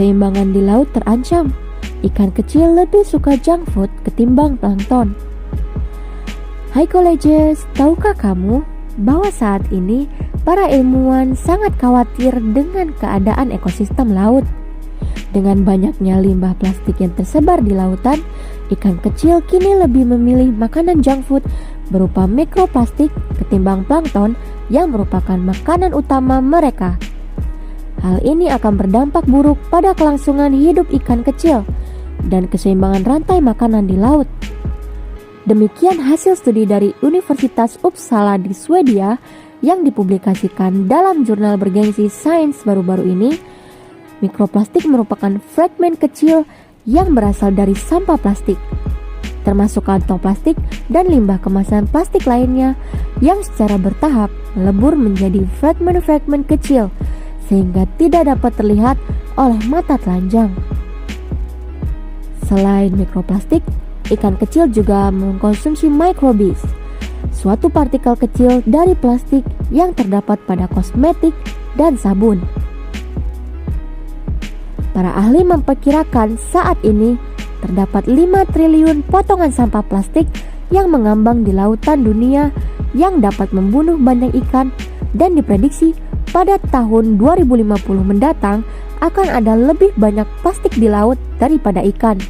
keseimbangan di laut terancam. Ikan kecil lebih suka junk food ketimbang plankton. Hai Collegers, tahukah kamu bahwa saat ini para ilmuwan sangat khawatir dengan keadaan ekosistem laut? Dengan banyaknya limbah plastik yang tersebar di lautan, ikan kecil kini lebih memilih makanan junk food berupa mikroplastik ketimbang plankton yang merupakan makanan utama mereka. Hal ini akan berdampak buruk pada kelangsungan hidup ikan kecil dan keseimbangan rantai makanan di laut. Demikian hasil studi dari Universitas Uppsala di Swedia yang dipublikasikan dalam jurnal bergengsi Science baru-baru ini. Mikroplastik merupakan fragmen kecil yang berasal dari sampah plastik, termasuk kantong plastik dan limbah kemasan plastik lainnya yang secara bertahap melebur menjadi fragmen-fragmen kecil sehingga tidak dapat terlihat oleh mata telanjang. Selain mikroplastik, ikan kecil juga mengkonsumsi microbeads, suatu partikel kecil dari plastik yang terdapat pada kosmetik dan sabun. Para ahli memperkirakan saat ini terdapat 5 triliun potongan sampah plastik yang mengambang di lautan dunia yang dapat membunuh banyak ikan, dan diprediksi pada tahun 2050 mendatang akan ada lebih banyak plastik di laut daripada ikan.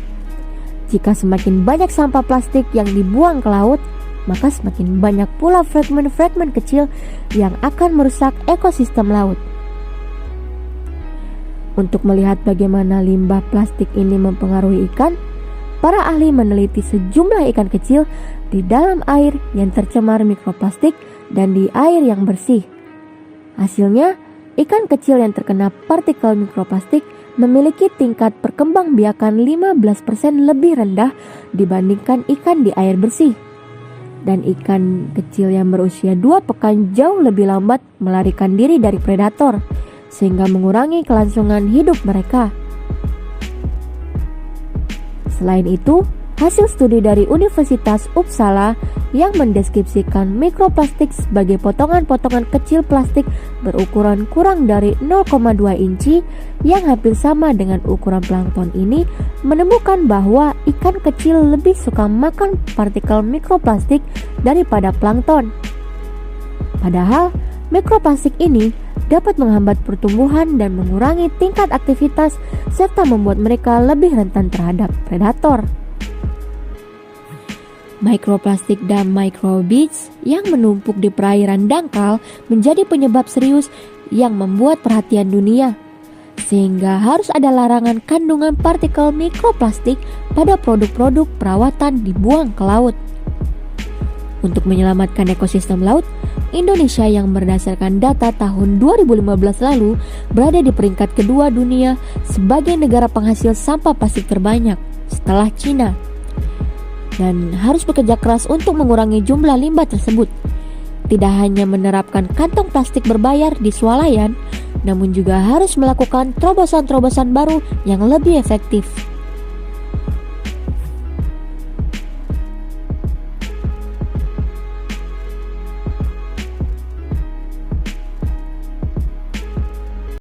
Jika semakin banyak sampah plastik yang dibuang ke laut, maka semakin banyak pula fragmen-fragmen kecil yang akan merusak ekosistem laut. Untuk melihat bagaimana limbah plastik ini mempengaruhi ikan, para ahli meneliti sejumlah ikan kecil di dalam air yang tercemar mikroplastik dan di air yang bersih. Hasilnya, ikan kecil yang terkena partikel mikroplastik memiliki tingkat perkembangbiakan 15% lebih rendah dibandingkan ikan di air bersih. Dan ikan kecil yang berusia 2 pekan jauh lebih lambat melarikan diri dari predator, sehingga mengurangi kelangsungan hidup mereka. Selain itu, hasil studi dari Universitas Uppsala yang mendeskripsikan mikroplastik sebagai potongan-potongan kecil plastik berukuran kurang dari 0,2 inci yang hampir sama dengan ukuran plankton ini menemukan bahwa ikan kecil lebih suka makan partikel mikroplastik daripada plankton. Padahal, mikroplastik ini dapat menghambat pertumbuhan dan mengurangi tingkat aktivitas serta membuat mereka lebih rentan terhadap predator. Mikroplastik dan microbeads yang menumpuk di perairan dangkal menjadi penyebab serius yang membuat perhatian dunia, sehingga harus ada larangan kandungan partikel mikroplastik pada produk-produk perawatan dibuang ke laut. Untuk menyelamatkan ekosistem laut, Indonesia yang berdasarkan data tahun 2015 lalu berada di peringkat kedua dunia sebagai negara penghasil sampah plastik terbanyak setelah Cina, dan harus bekerja keras untuk mengurangi jumlah limbah tersebut. Tidak hanya menerapkan kantong plastik berbayar di swalayan, namun juga harus melakukan terobosan-terobosan baru yang lebih efektif.